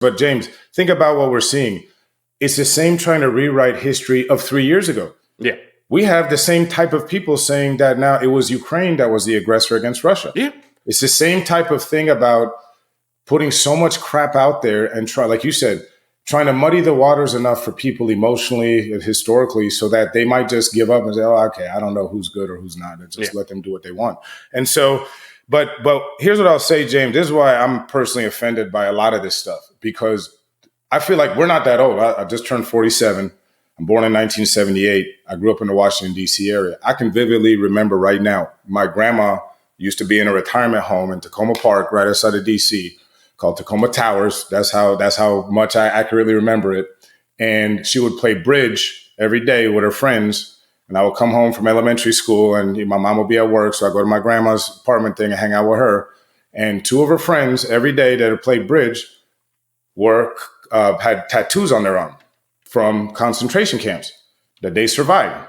But James, think about what we're seeing. It's the same trying to rewrite history of 3 years ago. Yeah. We have the same type of people saying that now it was Ukraine that was the aggressor against Russia. Yeah. It's the same type of thing about putting so much crap out there and like you said, trying to muddy the waters enough for people emotionally and historically so that they might just give up and say, oh, okay, I don't know who's good or who's not, and just let them do what they want. And so, but here's what I'll say, James. This is why I'm personally offended by a lot of this stuff, because I feel like we're not that old. I just turned 47. I'm born in 1978. I grew up in the Washington, D.C. area. I can vividly remember right now, my grandma used to be in a retirement home in Tacoma Park, right outside of D.C., called Tacoma Towers. That's how much I accurately remember it. And she would play bridge every day with her friends. And I would come home from elementary school and my mom would be at work. So I go to my grandma's apartment thing and hang out with her. And two of her friends every day that had played bridge had tattoos on their arm from concentration camps that they survived.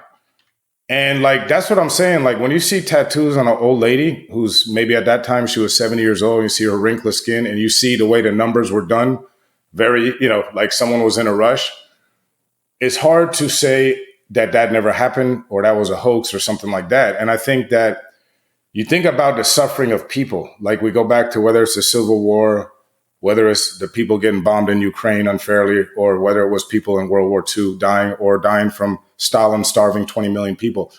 And like, that's what I'm saying. Like when you see tattoos on an old lady who's maybe at that time she was 70 years old, you see her wrinkless skin and you see the way the numbers were done, very, like someone was in a rush. It's hard to say that never happened or that was a hoax or something like that. And I think that you think about the suffering of people, like we go back to whether it's the Civil War, whether it's the people getting bombed in Ukraine unfairly, or whether it was people in World War II dying from Stalin starving 20 million people.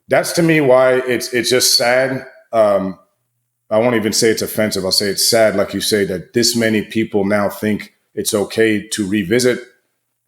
That's to me why it's just sad. I won't even say it's offensive. I'll say it's sad, like you say, that this many people now think it's okay to revisit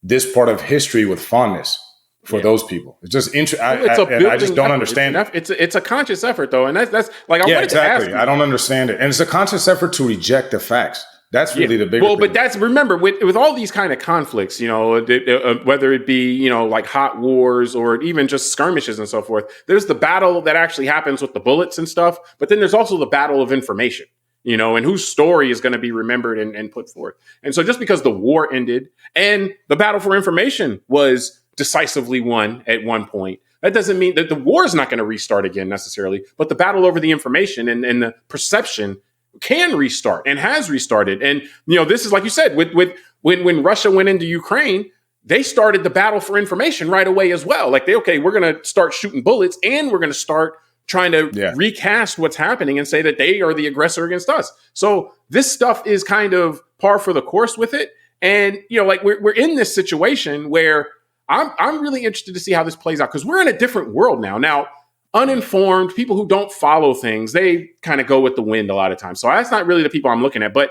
this part of history with fondness for those people. It's just I just don't understand it. It's a conscious effort, though, and that's like I wanted to ask you. I don't understand it, and it's a conscious effort to reject the facts. That's really the bigger thing. But that's, remember, with all these kind of conflicts, whether it be, like hot wars or even just skirmishes and so forth, there's the battle that actually happens with the bullets and stuff. But then there's also the battle of information, and whose story is going to be remembered and put forth. And so just because the war ended and the battle for information was decisively won at one point, that doesn't mean that the war is not going to restart again necessarily. But the battle over the information and the perception can restart and has restarted. And, this is like you said, when Russia went into Ukraine, they started the battle for information right away as well. Like we're going to start shooting bullets and we're going to start trying to recast what's happening and say that they are the aggressor against us. So this stuff is kind of par for the course with it. And, we're in this situation where I'm really interested to see how this plays out, because we're in a different world now. Now, uninformed people who don't follow things, they kind of go with the wind a lot of times. So that's not really the people I'm looking at. But